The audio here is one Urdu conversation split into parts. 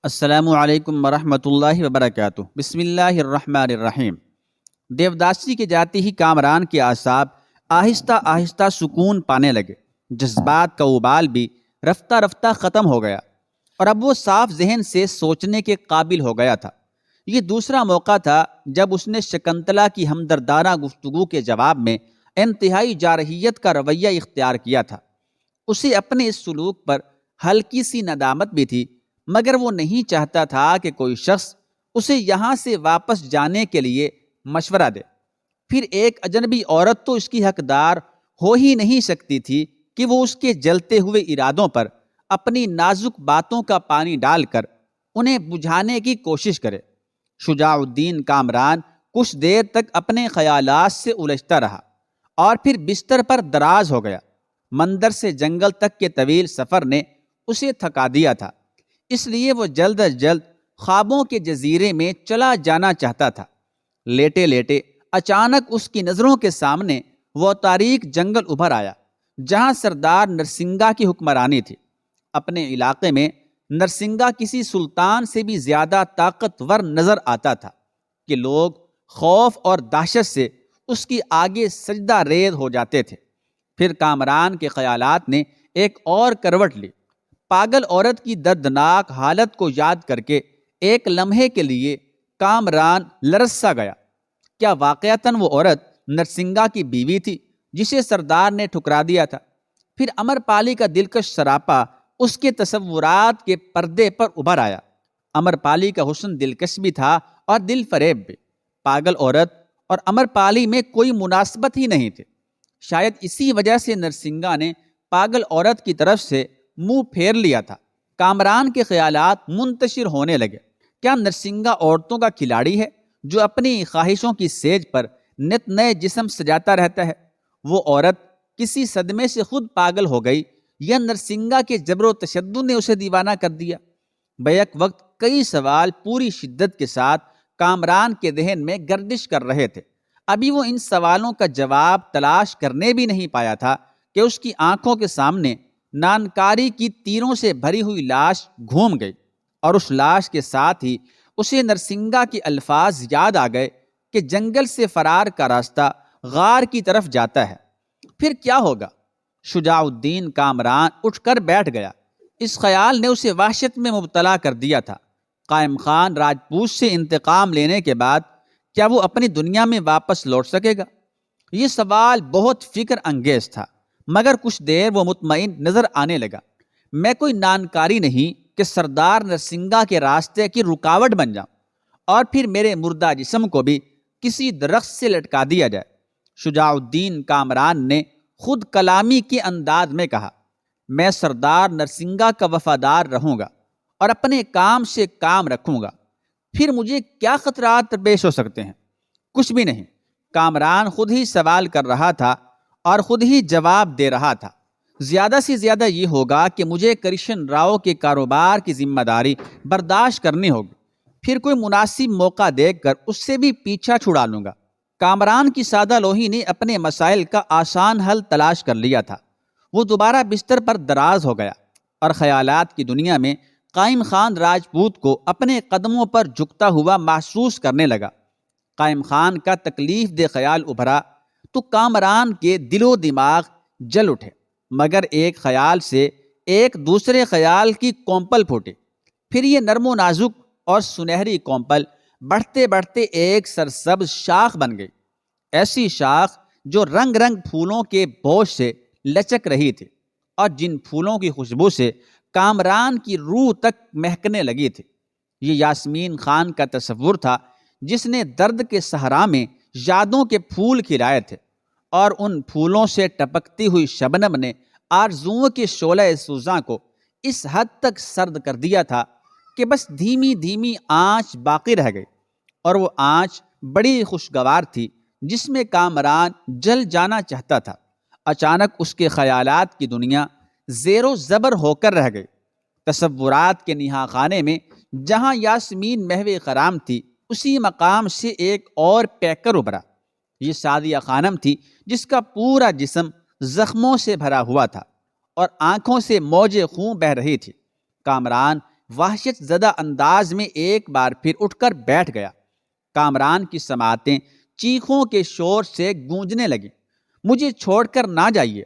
السلام علیکم ورحمۃ اللہ وبرکاتہ۔ بسم اللہ الرحمن الرحیم۔ دیوداسی کے جاتے ہی کامران کے اعصاب آہستہ آہستہ سکون پانے لگے، جذبات کا ابال بھی رفتہ رفتہ ختم ہو گیا، اور اب وہ صاف ذہن سے سوچنے کے قابل ہو گیا تھا۔ یہ دوسرا موقع تھا جب اس نے شکنتلا کی ہمدردانہ گفتگو کے جواب میں انتہائی جارحیت کا رویہ اختیار کیا تھا۔ اسے اپنے اس سلوک پر ہلکی سی ندامت بھی تھی، مگر وہ نہیں چاہتا تھا کہ کوئی شخص اسے یہاں سے واپس جانے کے لیے مشورہ دے۔ پھر ایک اجنبی عورت تو اس کی حقدار ہو ہی نہیں سکتی تھی کہ وہ اس کے جلتے ہوئے ارادوں پر اپنی نازک باتوں کا پانی ڈال کر انہیں بجھانے کی کوشش کرے۔ شجاع الدین کامران کچھ دیر تک اپنے خیالات سے الجھتا رہا، اور پھر بستر پر دراز ہو گیا۔ مندر سے جنگل تک کے طویل سفر نے اسے تھکا دیا تھا، اس لیے وہ جلد از جلد خوابوں کے جزیرے میں چلا جانا چاہتا تھا۔ لیٹے لیٹے اچانک اس کی نظروں کے سامنے وہ تاریک جنگل ابھر آیا جہاں سردار نرسنگا کی حکمرانی تھی۔ اپنے علاقے میں نرسنگا کسی سلطان سے بھی زیادہ طاقتور نظر آتا تھا کہ لوگ خوف اور دہشت سے اس کی آگے سجدہ ریز ہو جاتے تھے۔ پھر کامران کے خیالات نے ایک اور کروٹ لی۔ پاگل عورت کی دردناک حالت کو یاد کر کے ایک لمحے کے لیے کامران لرز سا گیا۔ کیا واقعتاً وہ عورت نرسنگا کی بیوی تھی جسے سردار نے ٹھکرا دیا تھا؟ پھر امر پالی کا دلکش سراپا اس کے تصورات کے پردے پر ابھر آیا۔ امر پالی کا حسن دلکش بھی تھا اور دل فریب بھی۔ پاگل عورت اور امر پالی میں کوئی مناسبت ہی نہیں تھی۔ شاید اسی وجہ سے نرسنگا نے پاگل عورت کی طرف سے منہ پھیر لیا تھا۔ کامران کے خیالات منتشر ہونے لگے۔ کیا نرسنگا عورتوں کا کھلاڑی ہے جو اپنی خواہشوں کی سیج پر نت نئے جسم سجاتا رہتا ہے؟ وہ عورت کسی صدمے سے خود پاگل ہو گئی یا نرسنگا کے جبر و تشدد نے اسے دیوانہ کر دیا؟ بیک وقت کئی سوال پوری شدت کے ساتھ کامران کے ذہن میں گردش کر رہے تھے۔ ابھی وہ ان سوالوں کا جواب تلاش کرنے بھی نہیں پایا تھا کہ اس کی آنکھوں کے سامنے نانکاری کی تیروں سے بھری ہوئی لاش گھوم گئی، اور اس لاش کے ساتھ ہی اسے نرسنگا کے الفاظ یاد آ گئے کہ جنگل سے فرار کا راستہ غار کی طرف جاتا ہے۔ پھر کیا ہوگا؟ شجاع الدین کامران اٹھ کر بیٹھ گیا۔ اس خیال نے اسے وحشت میں مبتلا کر دیا تھا۔ قائم خان راجپوت سے انتقام لینے کے بعد کیا وہ اپنی دنیا میں واپس لوٹ سکے گا؟ یہ سوال بہت فکر انگیز تھا، مگر کچھ دیر وہ مطمئن نظر آنے لگا۔ میں کوئی نانکاری نہیں کہ سردار نرسنگا کے راستے کی رکاوٹ بن جاؤں اور پھر میرے مردہ جسم کو بھی کسی درخت سے لٹکا دیا جائے۔ شجاع الدین کامران نے خود کلامی کے انداز میں کہا، میں سردار نرسنگا کا وفادار رہوں گا اور اپنے کام سے کام رکھوں گا۔ پھر مجھے کیا خطرات درپیش ہو سکتے ہیں؟ کچھ بھی نہیں۔ کامران خود ہی سوال کر رہا تھا اور خود ہی جواب دے رہا تھا۔ زیادہ سے زیادہ یہ ہوگا کہ مجھے کرشن راؤ کے کاروبار کی ذمہ داری برداشت کرنی ہوگی، پھر کوئی مناسب موقع دیکھ کر اس سے بھی پیچھا چھڑا لوں گا۔ کامران کی سادہ لوہی نے اپنے مسائل کا آسان حل تلاش کر لیا تھا۔ وہ دوبارہ بستر پر دراز ہو گیا اور خیالات کی دنیا میں قائم خان راجپوت کو اپنے قدموں پر جھکتا ہوا محسوس کرنے لگا۔ قائم خان کا تکلیف دہ خیال ابھرا تو کامران کے دل و دماغ جل اٹھے، مگر ایک خیال سے ایک دوسرے خیال کی کومپل پھوٹی۔ پھر یہ نرم و نازک اور سنہری کومپل بڑھتے بڑھتے ایک سرسبز شاخ بن گئی، ایسی شاخ جو رنگ رنگ پھولوں کے بوجھ سے لچک رہی تھی اور جن پھولوں کی خوشبو سے کامران کی روح تک مہکنے لگی تھی۔ یہ یاسمین خان کا تصور تھا جس نے درد کے صحرا میں یادوں کے پھول کھلائے تھے، اور ان پھولوں سے ٹپکتی ہوئی شبنم نے آرزوؤں کے شعلہ سوزاں کو اس حد تک سرد کر دیا تھا کہ بس دھیمی دھیمی آنچ باقی رہ گئی، اور وہ آنچ بڑی خوشگوار تھی جس میں کامران جل جانا چاہتا تھا۔ اچانک اس کے خیالات کی دنیا زیر و زبر ہو کر رہ گئی۔ تصورات کے نہا خانے میں جہاں یاسمین محو خرام تھی، اسی مقام سے ایک اور پیکر ابھرا۔ یہ سعدیہ خانم تھی جس کا پورا جسم زخموں سے بھرا ہوا تھا اور آنکھوں سے موج خون بہہ رہی تھی۔ کامران وحشت زدہ انداز میں ایک بار پھر اٹھ کر بیٹھ گیا۔ کامران کی سماعتیں چیخوں کے شور سے گونجنے لگیں۔ مجھے چھوڑ کر نہ جائیے،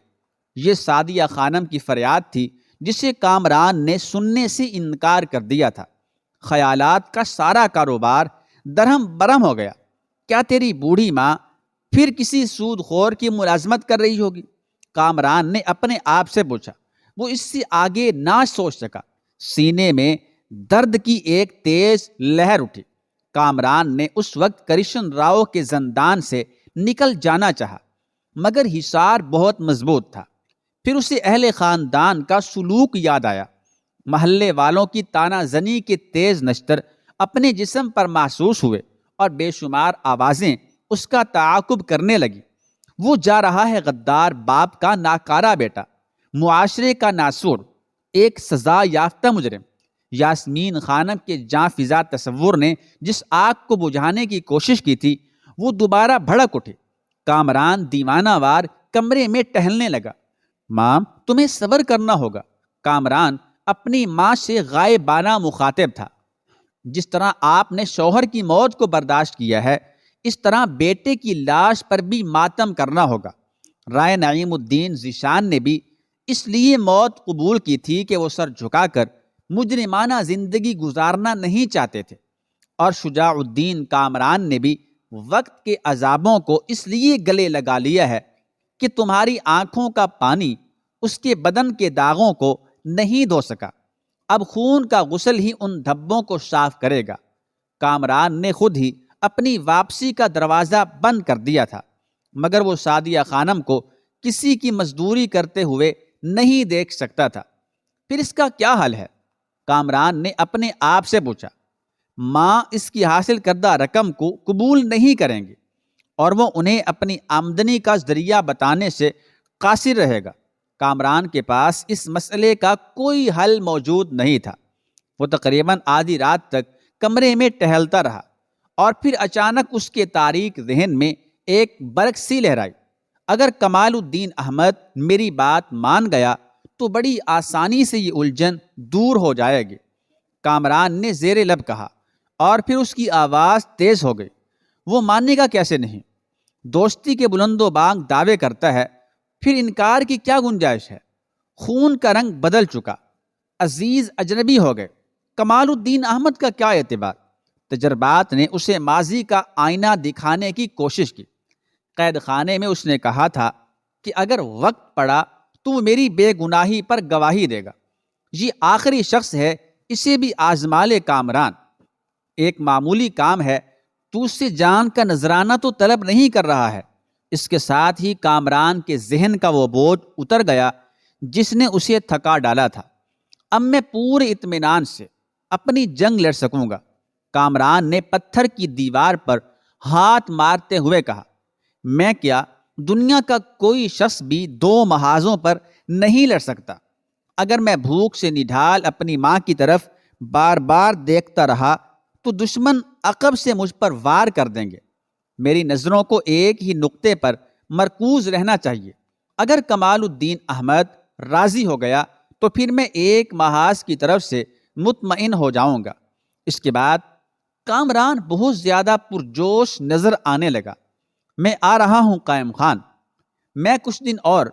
یہ سعدیہ خانم کی فریاد تھی جسے کامران نے سننے سے انکار کر دیا تھا۔ خیالات کا سارا کاروبار درہم برہم ہو گیا۔ کیا تیری بوڑھی ماں پھر کسی سود خور کی ملازمت کر رہی ہوگی؟ کامران نے اپنے آپ سے پوچھا۔ وہ اس سے آگے نہ سوچ سکا۔ سینے میں درد کی ایک تیز لہر اٹھی۔ کامران نے اس وقت کرشن راؤ کے زندان سے نکل جانا چاہا، مگر حصار بہت مضبوط تھا۔ پھر اسے اہل خاندان کا سلوک یاد آیا۔ محلے والوں کی تانا زنی کے تیز نشتر اپنے جسم پر محسوس ہوئے اور بے شمار آوازیں اس کا تعاقب کرنے لگی۔ وہ جا رہا ہے غدار باپ کا ناکارہ بیٹا، معاشرے کا ناسور، ایک سزا یافتہ مجرم۔ یاسمین خانم کے جاں فضا تصور نے جس آگ کو بجھانے کی کوشش کی تھی وہ دوبارہ بھڑک اٹھے۔ کامران دیوانہ وار کمرے میں ٹہلنے لگا۔ ماں، تمہیں صبر کرنا ہوگا۔ کامران اپنی ماں سے غائبانہ مخاطب تھا۔ جس طرح آپ نے شوہر کی موت کو برداشت کیا ہے، اس طرح بیٹے کی لاش پر بھی ماتم کرنا ہوگا۔ رائے نعیم الدین ذیشان نے بھی اس لیے موت قبول کی تھی کہ وہ سر جھکا کر مجرمانہ زندگی گزارنا نہیں چاہتے تھے، اور شجاع الدین کامران نے بھی وقت کے عذابوں کو اس لیے گلے لگا لیا ہے کہ تمہاری آنکھوں کا پانی اس کے بدن کے داغوں کو نہیں دھو سکا۔ اب خون کا غسل ہی ان دھبوں کو صاف کرے گا۔ کامران نے خود ہی اپنی واپسی کا دروازہ بند کر دیا تھا، مگر وہ سعدیہ خانم کو کسی کی مزدوری کرتے ہوئے نہیں دیکھ سکتا تھا۔ پھر اس کا کیا حل ہے؟ کامران نے اپنے آپ سے پوچھا۔ ماں اس کی حاصل کردہ رقم کو قبول نہیں کریں گے اور وہ انہیں اپنی آمدنی کا ذریعہ بتانے سے قاصر رہے گا۔ کامران کے پاس اس مسئلے کا کوئی حل موجود نہیں تھا۔ وہ تقریباً آدھی رات تک کمرے میں ٹہلتا رہا اور پھر اچانک اس کے تاریک ذہن میں ایک برق سی لہرائی۔ اگر کمال الدین احمد میری بات مان گیا تو بڑی آسانی سے یہ الجھن دور ہو جائے گی۔ کامران نے زیر لب کہا، اور پھر اس کی آواز تیز ہو گئی۔ وہ ماننے گا کیسے نہیں؟ دوستی کے بلند و بانگ دعوے کرتا ہے، پھر انکار کی کیا گنجائش ہے؟ خون کا رنگ بدل چکا، عزیز اجنبی ہو گئے۔ کمال الدین احمد کا کیا اعتبار؟ تجربات نے اسے ماضی کا آئینہ دکھانے کی کوشش کی۔ قید خانے میں اس نے کہا تھا کہ اگر وقت پڑا تو وہ میری بے گناہی پر گواہی دے گا۔ یہ آخری شخص ہے، اسے بھی آزما لے کامران۔ ایک معمولی کام ہے، تو اس سے جان کا نذرانہ تو طلب نہیں کر رہا ہے۔ اس کے ساتھ ہی کامران کے ذہن کا وہ بوجھ اتر گیا جس نے اسے تھکا ڈالا تھا۔ اب میں پورے اطمینان سے اپنی جنگ لڑ سکوں گا۔ کامران نے پتھر کی دیوار پر ہاتھ مارتے ہوئے کہا، میں کیا، دنیا کا کوئی شخص بھی دو محاذوں پر نہیں لڑ سکتا۔ اگر میں بھوک سے نڈھال اپنی ماں کی طرف بار بار دیکھتا رہا تو دشمن عقب سے مجھ پر وار کر دیں گے۔ میری نظروں کو ایک ہی نقطے پر مرکوز رہنا چاہیے۔ اگر کمال الدین احمد راضی ہو گیا تو پھر میں ایک محاذ کی طرف سے مطمئن ہو جاؤں گا۔ اس کے بعد کامران بہت زیادہ پرجوش نظر آنے لگا۔ میں آ رہا ہوں قائم خان۔ میں کچھ دن اور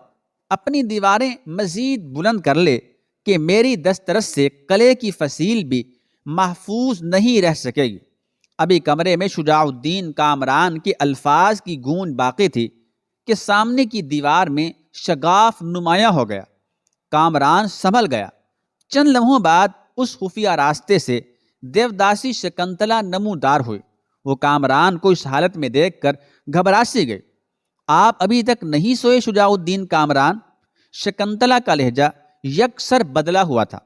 اپنی دیواریں مزید بلند کر لے کہ میری دسترس سے قلعے کی فصیل بھی محفوظ نہیں رہ سکے گی۔ ابھی کمرے میں شجاع الدین کامران کے الفاظ کی گونج باقی تھی کہ سامنے کی دیوار میں شگاف نمایاں ہو گیا۔ کامران سنبھل گیا۔ چند لمحوں بعد اس خفیہ راستے سے دیوداسی شکنتلا نمودار ہوئی۔ وہ کامران کو اس حالت میں دیکھ کر گھبرا سی گئی۔ آپ ابھی تک نہیں سوئے شجاع الدین کامران؟ شکنتلا کا لہجہ یکسر بدلا ہوا تھا۔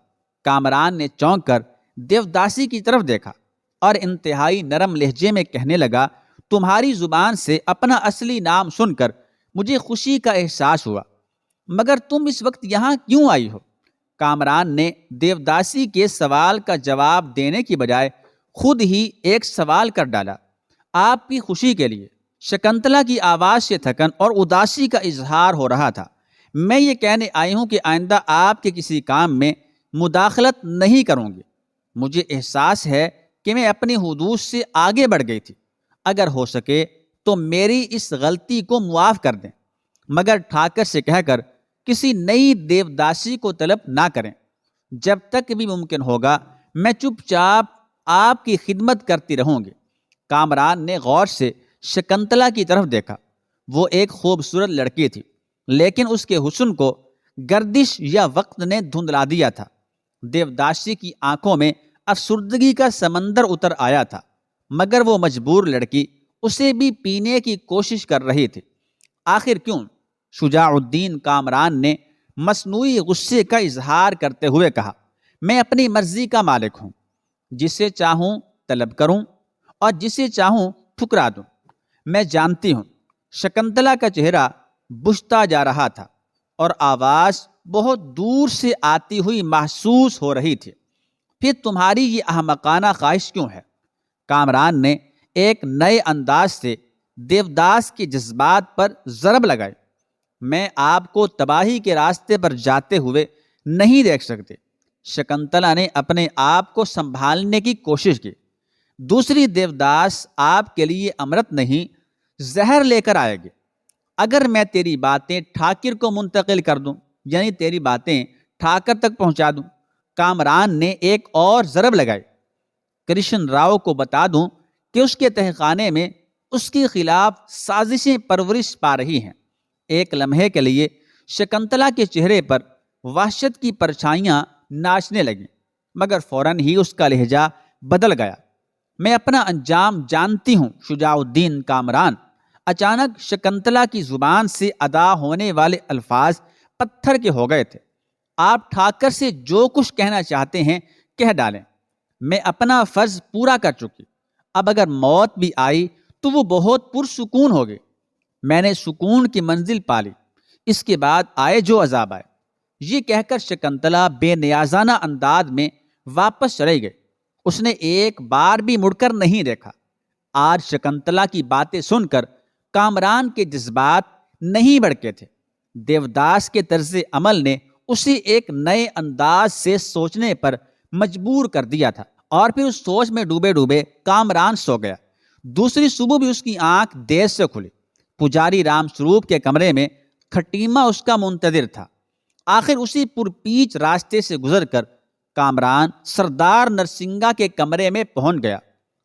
کامران نے چونک کر دیوداسی کی طرف دیکھا اور انتہائی نرم لہجے میں کہنے لگا، تمہاری زبان سے اپنا اصلی نام سن کر مجھے خوشی کا احساس ہوا، مگر تم اس وقت یہاں کیوں آئی ہو؟ کامران نے دیوداسی کے سوال کا جواب دینے کی بجائے خود ہی ایک سوال کر ڈالا۔ آپ کی خوشی کے لیے۔ شکنتلا کی آواز سے تھکن اور اداسی کا اظہار ہو رہا تھا۔ میں یہ کہنے آئی ہوں کہ آئندہ آپ کے کسی کام میں مداخلت نہیں کروں گی۔ مجھے احساس ہے کہ میں اپنی حدود سے آگے بڑھ گئی تھی، اگر ہو سکے تو میری اس غلطی کو معاف کر دیں، مگر ٹھاکر سے کہہ کر کسی نئی دیوداسی کو طلب نہ کریں۔ جب تک بھی ممکن ہوگا میں چپ چاپ آپ کی خدمت کرتی رہوں گی۔ کامران نے غور سے شکنتلا کی طرف دیکھا۔ وہ ایک خوبصورت لڑکی تھی، لیکن اس کے حسن کو گردش یا وقت نے دھندلا دیا تھا۔ دیوداسی کی آنکھوں میں افسردگی کا سمندر اتر آیا تھا، مگر وہ مجبور لڑکی اسے بھی پینے کی کوشش کر رہی تھی۔ آخر کیوں؟ شجاع الدین کامران نے مصنوعی غصے کا اظہار کرتے ہوئے کہا، میں اپنی مرضی کا مالک ہوں، جسے چاہوں طلب کروں اور جسے چاہوں ٹھکرا دوں۔ میں جانتی ہوں۔ شکنتلا کا چہرہ بجھتا جا رہا تھا اور آواز بہت دور سے آتی ہوئی محسوس ہو رہی تھی۔ پھر تمہاری یہ احمقانہ خواہش کیوں ہے؟ کامران نے ایک نئے انداز سے دیوداس کے جذبات پر ضرب لگائی۔ میں آپ کو تباہی کے راستے پر جاتے ہوئے نہیں دیکھ سکتے۔ شکنتلا نے اپنے آپ کو سنبھالنے کی کوشش کی۔ دوسری دیوداس آپ کے لیے امرت نہیں، زہر لے کر آئے گی۔ اگر میں تیری باتیں ٹھاکر کو منتقل کر دوں، یعنی تیری باتیں ٹھاکر تک پہنچا دوں۔ کامران نے ایک اور ضرب لگائی۔ کرشن راؤ کو بتا دوں کہ اس کے تہخانے میں اس کے خلاف سازشیں پرورش پا رہی ہیں۔ ایک لمحے کے لیے شکنتلا کے چہرے پر وحشت کی پرچھائیاں ناچنے لگیں، مگر فوراً ہی اس کا لہجہ بدل گیا۔ میں اپنا انجام جانتی ہوں شجاع الدین کامران۔ اچانک شکنتلا کی زبان سے ادا ہونے والے الفاظ پتھر کے ہو گئے تھے۔ آپ ٹھاکر سے جو کچھ کہنا چاہتے ہیں کہہ ڈالیں۔ میں اپنا فرض پورا کر چکی، اب اگر موت بھی آئی تو وہ بہت پرسکون ہوگی۔ میں نے سکون کی منزل پالی، اس کے بعد آئے جو عذاب آئے۔ یہ کہہ کر شکنتلا بے نیازانہ انداز میں واپس چلے گئے۔ اس نے ایک بار بھی مڑ کر نہیں دیکھا۔ آج شکنتلا کی باتیں سن کر کامران کے جذبات نہیں بڑھکے تھے۔ دیوداس کے طرز عمل نے اسے ایک نئے انداز سے سوچنے پر مجبور کر دیا تھا، اور پھر اس سوچ میں ڈوبے ڈوبے کامران سو گیا۔ دوسری صبح بھی اس کی آنکھ دیر سے کھلی۔ پجاری رام سروپ کے کمرے میں کھٹیما اس کا منتظر تھا۔ آخر اسی پرپیچ راستے سے گزر کر کامران سردار نرسنگا کے کمرے میں پہنچ گیا۔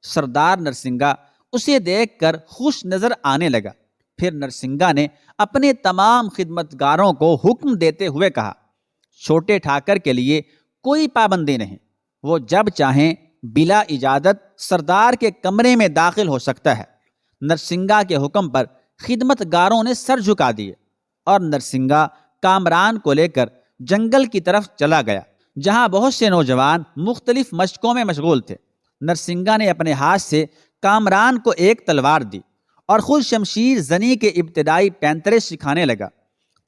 سردار نرسنگا اسے دیکھ کر خوش نظر آنے لگا۔ پھر نرسنگا نے اپنے تمام خدمتگاروں کو حکم دیتے ہوئے کہا، چھوٹے ٹھاکر کے لیے کوئی پابندی نہیں، وہ جب چاہیں بلا اجازت سردار کے کمرے میں داخل ہو سکتا ہے۔ نرسنگا کے حکم پر خدمتگاروں نے سر جھکا دیے اور نرسنگا کامران کو لے کر جنگل کی طرف چلا گیا، جہاں بہت سے نوجوان مختلف مشقوں میں مشغول تھے۔ نرسنگا نے اپنے ہاتھ سے کامران کو ایک تلوار دی اور خود شمشیر زنی کے ابتدائی پینترے سکھانے لگا۔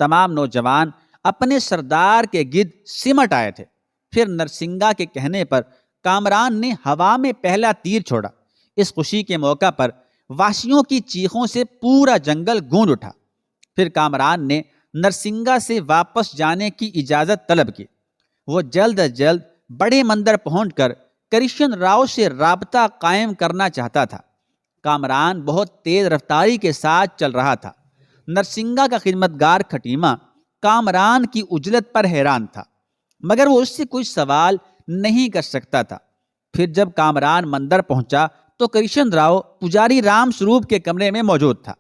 تمام نوجوان اپنے سردار کے گرد سمٹ آئے تھے۔ پھر نرسنگا کے کہنے پر کامران نے ہوا میں پہلا تیر چھوڑا۔ اس خوشی کے موقع پر وحشیوں کی چیخوں سے پورا جنگل گونج اٹھا۔ پھر کامران نے نرسنگا سے واپس جانے کی اجازت طلب کی۔ وہ جلد از جلد بڑے مندر پہنچ کر کرشن راؤ سے رابطہ قائم کرنا چاہتا تھا۔ کامران بہت تیز رفتاری کے ساتھ چل رہا تھا۔ نرسنگا کا خدمتگار کھٹیما کامران کی عجلت پر حیران تھا، مگر وہ اس سے کوئی سوال نہیں کر سکتا تھا۔ پھر جب کامران مندر پہنچا تو کرشن راؤ پجاری رام سروپ کے کمرے میں موجود تھا۔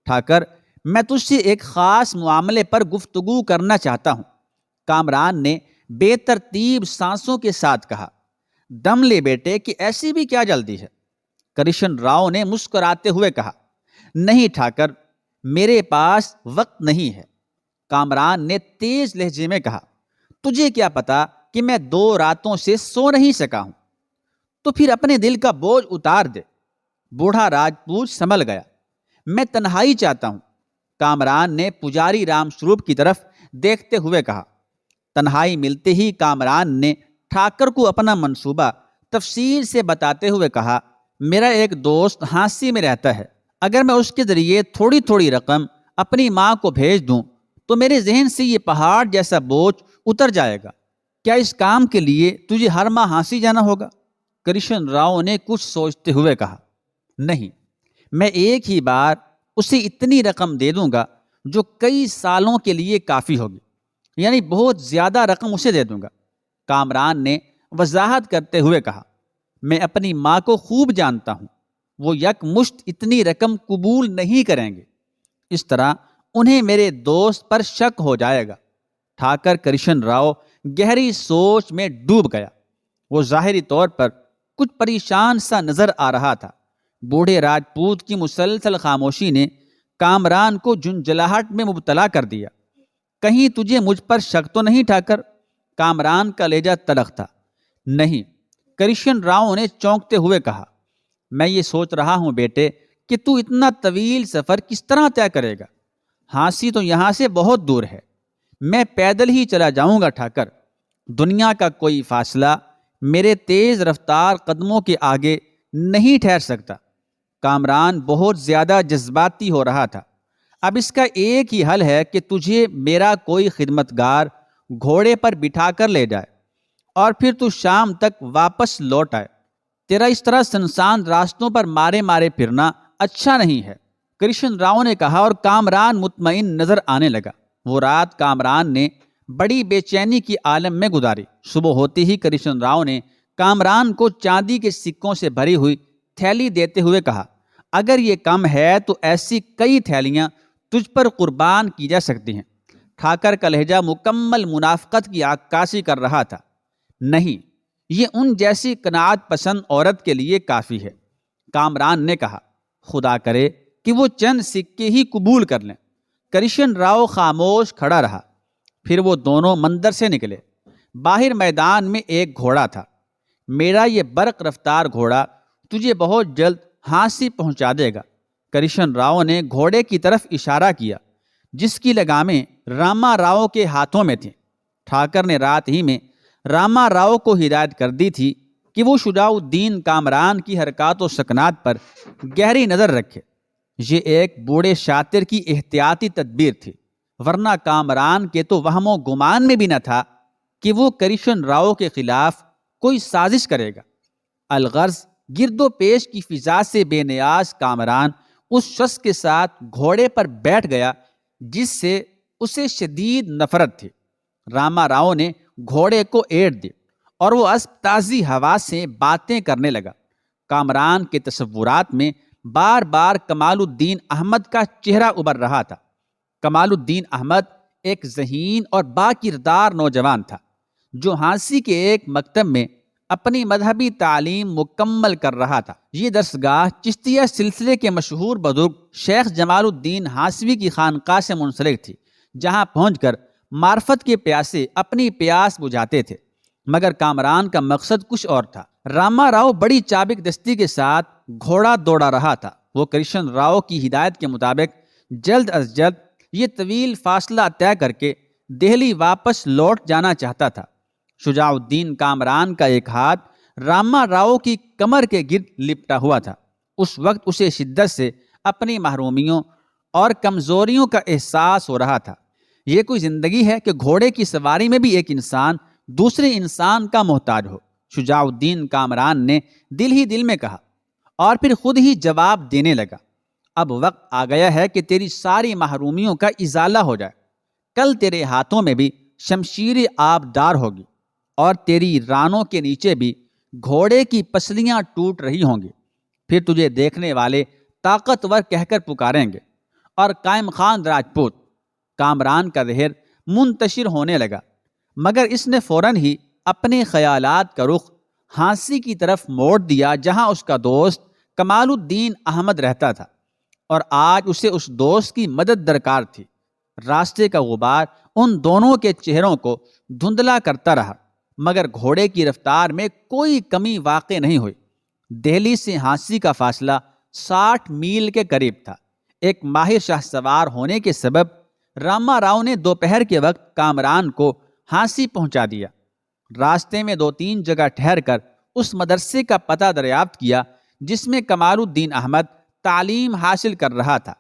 ٹھاکر، میں تجھ سے ایک خاص معاملے پر گفتگو کرنا چاہتا ہوں، کامران نے بے ترتیب سانسوں کے ساتھ کہا۔ دم لے بیٹے، کہ ایسی بھی کیا جلدی ہے؟ کرشن راؤ نے مسکراتے ہوئے کہا، نہیں ٹھاکر، میرے پاس وقت نہیں ہے۔ کامران نے تیز لہجے میں کہا، تجھے کیا پتا کہ میں 2 راتوں سے سو نہیں سکا ہوں؟ تو پھر اپنے دل کا بوجھ اتار دے۔ بوڑھا راجپوت سنبھل گیا۔ میں تنہائی چاہتا ہوں، کامران نے پجاری رام سروپ کی طرف دیکھتے ہوئے کہا۔ تنہائی ملتے ہی کامران نے ٹھاکر کو اپنا منصوبہ تفصیل سے بتاتے ہوئے کہا، میرا ایک دوست ہانسی میں رہتا ہے، اگر میں اس کے ذریعے تھوڑی تھوڑی رقم اپنی ماں کو بھیج دوں تو میرے ذہن سے یہ پہاڑ جیسا بوجھ اتر جائے گا۔ کیا اس کام کے لیے تجھے ہر ماہ ہانسی جانا ہوگا؟ کرشن راؤ نے کچھ سوچتے ہوئے کہا، نہیں، میں ایک ہی بار اسے اتنی رقم دے دوں گا جو کئی سالوں کے لیے کافی ہوگی، یعنی بہت زیادہ رقم اسے دے دوں گا۔ کامران نے وضاحت کرتے ہوئے کہا، میں اپنی ماں کو خوب جانتا ہوں، وہ یک مشت اتنی رقم قبول نہیں کریں گے، اس طرح انہیں میرے دوست پر شک ہو جائے گا۔ ٹھاکر کرشن راؤ گہری سوچ میں ڈوب گیا۔ وہ ظاہری طور پر کچھ پریشان سا نظر آ رہا تھا۔ بوڑھے راجپوت کی مسلسل خاموشی نے کامران کو جھنجھلاہٹ میں مبتلا کر دیا۔ کہیں تجھے مجھ پر شک تو نہیں ٹھاکر؟ کامران کا لہجہ تلخ تھا۔ نہیں، کرشن راؤ نے چونکتے ہوئے کہا، میں یہ سوچ رہا ہوں بیٹے کہ تو اتنا طویل سفر کس طرح طے کرے گا؟ ہانسی تو یہاں سے بہت دور ہے، میں پیدل ہی چلا جاؤں گا ٹھاکر۔ دنیا کا کوئی فاصلہ میرے تیز رفتار قدموں کے آگے نہیں ٹھہر سکتا۔ کامران بہت زیادہ جذباتی ہو رہا تھا۔ اب اس کا ایک ہی حل ہے کہ تجھے میرا کوئی خدمتگار گھوڑے پر بٹھا کر لے جائے اور پھر تو شام تک واپس لوٹ آئے۔ تیرا اس طرح سنسان راستوں پر مارے مارے پھرنا اچھا نہیں ہے، کرشن راؤ نے کہا، اور کامران مطمئن نظر آنے لگا۔ وہ رات کامران نے بڑی بے چینی کی عالم میں گزاری۔ صبح ہوتے ہی کرشن راؤ نے کامران کو چاندی کے سکوں سے بھری ہوئی تھیلی دیتے ہوئے کہا، اگر یہ کم ہے تو ایسی کئی تھیلیاں تجھ پر قربان کی جا سکتی ہیں۔ ٹھاکر کا لہجہ مکمل منافقت کی عکاسی کر رہا تھا۔ نہیں، یہ ان جیسی قناعت پسند عورت کے لیے کافی ہے۔ کامران نے کہا، خدا کرے کہ وہ چند سکے ہی قبول کر لیں۔ کرشن راؤ خاموش کھڑا رہا۔ پھر وہ دونوں مندر سے نکلے۔ باہر میدان میں ایک گھوڑا تھا۔ میرا یہ برق رفتار گھوڑا تجھے بہت جلد ہانسی پہنچا دے گا۔ کرشن راؤ نے گھوڑے کی طرف اشارہ کیا جس کی لگامیں راما راؤ کے ہاتھوں میں تھیں۔ ٹھاکر نے رات ہی میں راما راؤ کو ہدایت کر دی تھی کہ وہ شجاع الدین کامران کی حرکات و سکنات پر گہری نظر رکھے۔ یہ ایک بوڑھے شاطر کی احتیاطی تدبیر تھی، ورنہ کامران کے تو وہم و گمان میں بھی نہ تھا کہ وہ کرشن راؤ کے خلاف کوئی سازش کرے گا۔ الغرض گرد و پیش کی فضا سے بے نیاز کامران اس شخص کے ساتھ گھوڑے پر بیٹھ گیا جس سے اسے شدید نفرت تھی۔ راما راؤ نے گھوڑے کو ایڑ دی اور وہ اسب تازی ہوا سے باتیں کرنے لگا۔ کامران کے تصورات میں بار بار کمال الدین احمد کا چہرہ ابھر رہا تھا۔ کمال الدین احمد ایک ذہین اور با کردار نوجوان تھا جو ہانسی کے ایک مکتب میں اپنی مذہبی تعلیم مکمل کر رہا تھا۔ یہ درسگاہ چشتیہ سلسلے کے مشہور بزرگ شیخ جمال الدین ہانسوی کی خانقاہ سے منسلک تھی، جہاں پہنچ کر معرفت کے پیاسے اپنی پیاس بجھاتے تھے۔ مگر کامران کا مقصد کچھ اور تھا۔ راما راؤ بڑی چابک دستی کے ساتھ گھوڑا دوڑا رہا تھا۔ وہ کرشن راؤ کی ہدایت کے مطابق جلد از جلد یہ طویل فاصلہ طے کر کے دہلی واپس لوٹ جانا چاہتا تھا۔ شجاع الدین کامران کا ایک ہاتھ راما راؤ کی کمر کے گرد لپٹا ہوا تھا۔ اس وقت اسے شدت سے اپنی محرومیوں اور کمزوریوں کا احساس ہو رہا تھا۔ یہ کوئی زندگی ہے کہ گھوڑے کی سواری میں بھی ایک انسان دوسرے انسان کا محتاج ہو؟ شجاع الدین کامران نے دل ہی دل میں کہا اور پھر خود ہی جواب دینے لگا، اب وقت آ گیا ہے کہ تیری ساری محرومیوں کا ازالہ ہو جائے۔ کل تیرے ہاتھوں میں بھی شمشیر آبدار ہوگی اور تیری رانوں کے نیچے بھی گھوڑے کی پسلیاں ٹوٹ رہی ہوں گی۔ پھر تجھے دیکھنے والے طاقتور کہہ کر پکاریں گے اور قائم خان راجپوت۔ کامران کا ذہن منتشر ہونے لگا، مگر اس نے فوراً ہی اپنے خیالات کا رخ ہانسی کی طرف موڑ دیا جہاں اس کا دوست کمال الدین احمد رہتا تھا، اور آج اسے اس دوست کی مدد درکار تھی۔ راستے کا غبار ان دونوں کے چہروں کو دھندلا کرتا رہا، مگر گھوڑے کی رفتار میں کوئی کمی واقع نہیں ہوئی۔ دہلی سے ہانسی کا فاصلہ 60 میل کے قریب تھا۔ ایک ماہر شاہ سوار ہونے کے سبب راما راؤ نے دوپہر کے وقت کامران کو ہانسی پہنچا دیا۔ راستے میں 2-3 جگہ ٹھہر کر اس مدرسے کا پتہ دریافت کیا جس میں کمال الدین احمد تعلیم حاصل کر رہا تھا۔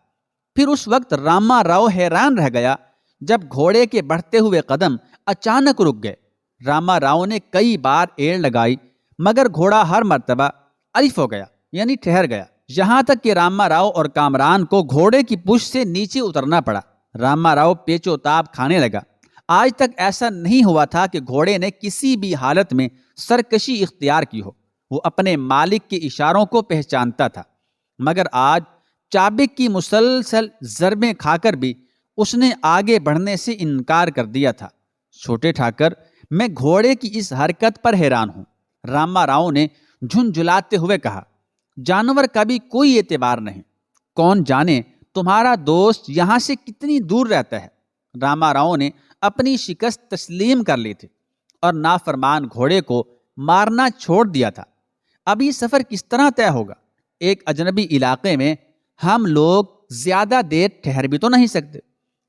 پھر اس وقت راما راؤ حیران رہ گیا جب گھوڑے کے بڑھتے ہوئے قدم اچانک رک گئے۔ راما راؤ نے کئی بار ایڑ لگائی مگر گھوڑا ہر مرتبہ الف ہو گیا، یعنی ٹھہر گیا، یہاں تک کہ راما راؤ اور کامران کو گھوڑے کی پشت سے نیچے اترنا پڑا۔ راما راؤ پیچ و تاب کھانے لگا۔ آج تک ایسا نہیں ہوا تھا کہ گھوڑے نے کسی بھی حالت میں سرکشی اختیار کی ہو۔ وہ اپنے مالک کے اشاروں کو پہچانتا تھا، مگر آج چابک کی مسلسل ضربیں کھا کر بھی اس نے آگے بڑھنے سے انکار کر دیا تھا۔ چھوٹے ٹھاکر، میں گھوڑے کی اس حرکت پر حیران ہوں، راما راؤ نے جھنجھلاتے ہوئے کہا۔ جانور کا بھی کوئی اعتبار نہیں، کون جانے تمہارا دوست یہاں سے کتنی دور رہتا ہے۔ راما راؤ نے اپنی شکست تسلیم کر لی تھی اور نافرمان گھوڑے کو مارنا چھوڑ دیا تھا۔ اب یہ سفر کس طرح طے ہوگا؟ ایک اجنبی علاقے میں ہم لوگ زیادہ دیر ٹھہر بھی تو نہیں سکتے۔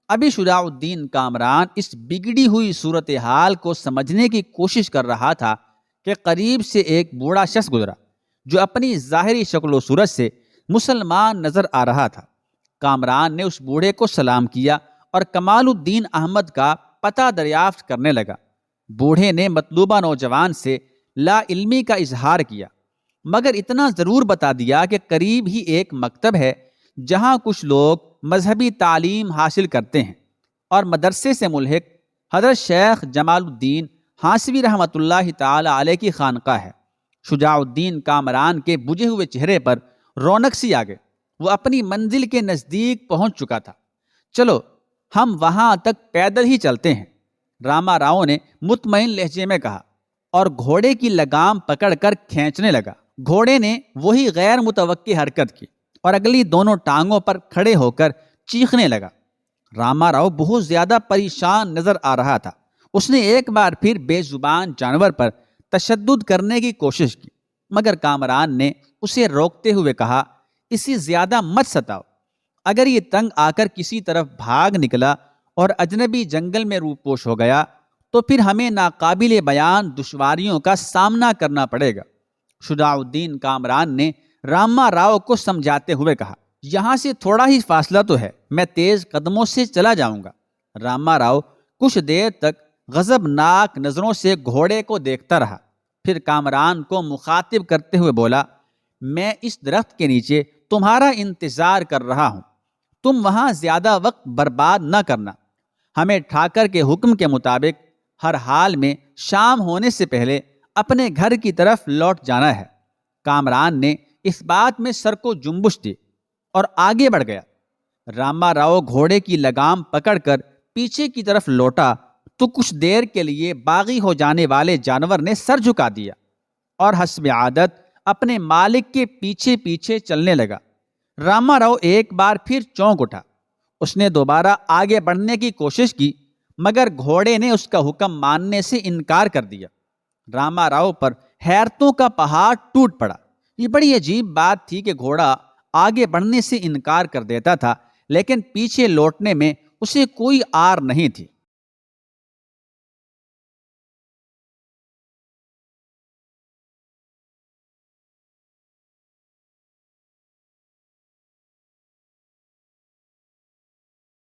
ابھی شجاع الدین کامران اس بگڑی ہوئی صورتحال کو سمجھنے کی کوشش کر رہا تھا کہ قریب سے ایک بوڑھا شخص گزرا جو اپنی ظاہری شکل و صورت سے مسلمان نظر آ رہا تھا۔ کامران نے اس بوڑھے کو سلام کیا اور کمال الدین احمد کا پتہ دریافت کرنے لگا۔ بوڑھے نے مطلوبہ نوجوان سے لا علمی کا اظہار کیا، مگر اتنا ضرور بتا دیا کہ قریب ہی ایک مکتب ہے جہاں کچھ لوگ مذہبی تعلیم حاصل کرتے ہیں، اور مدرسے سے ملحق حضرت شیخ جمال الدین ہانسوی رحمۃ اللہ تعالی علیہ کی خانقاہ ہے۔ شجاع الدین کامران کے بجھے ہوئے چہرے پر رونق سی آ گئی۔ وہ اپنی منزل کے نزدیک پہنچ چکا تھا۔ چلو ہم وہاں تک پیدل ہی چلتے ہیں، راما راؤ نے مطمئن لہجے میں کہا اور گھوڑے کی لگام پکڑ کر کھینچنے لگا۔ گھوڑے نے وہی غیر متوقع حرکت کی اور اگلی دونوں ٹانگوں پر کھڑے ہو کر چیخنے لگا۔ راما راؤ بہت زیادہ پریشان نظر آ رہا تھا۔ اس نے ایک بار پھر بے زبان جانور پر تشدد کرنے کی کوشش کی، مگر کامران نے اسے روکتے ہوئے کہا، اسے زیادہ مت ستاؤ۔ اگر یہ تنگ آ کر کسی طرف بھاگ نکلا اور اجنبی جنگل میں روپوش ہو گیا تو پھر ہمیں ناقابل بیان دشواریوں کا سامنا کرنا پڑے گا۔ شجاع الدین کامران نے راما راؤ کو سمجھاتے ہوئے کہا، یہاں سے تھوڑا ہی فاصلہ تو ہے، میں تیز قدموں سے چلا جاؤں گا۔ راما راؤ کچھ دیر تک غضبناک نظروں سے گھوڑے کو دیکھتا رہا، پھر کامران کو مخاطب کرتے ہوئے بولا، میں اس درخت کے نیچے تمہارا انتظار کر رہا ہوں، تم وہاں زیادہ وقت برباد نہ کرنا۔ ہمیں ٹھاکر کے حکم کے مطابق ہر حال میں شام ہونے سے پہلے اپنے گھر کی طرف لوٹ جانا ہے۔ کامران نے اس بات میں سر کو جنبش دی اور آگے بڑھ گیا۔ راما راؤ گھوڑے کی لگام پکڑ کر پیچھے کی طرف لوٹا تو کچھ دیر کے لیے باغی ہو جانے والے جانور نے سر جھکا دیا اور حسب عادت اپنے مالک کے پیچھے پیچھے چلنے لگا۔ راما راؤ ایک بار پھر چونک اٹھا۔ اس نے دوبارہ آگے بڑھنے کی کوشش کی، مگر گھوڑے نے اس کا حکم ماننے سے انکار کر دیا۔ راما راؤ پر حیرتوں کا پہاڑ ٹوٹ پڑا۔ یہ بڑی عجیب بات تھی کہ گھوڑا آگے بڑھنے سے انکار کر دیتا تھا، لیکن پیچھے لوٹنے میں اسے کوئی آر نہیں تھی۔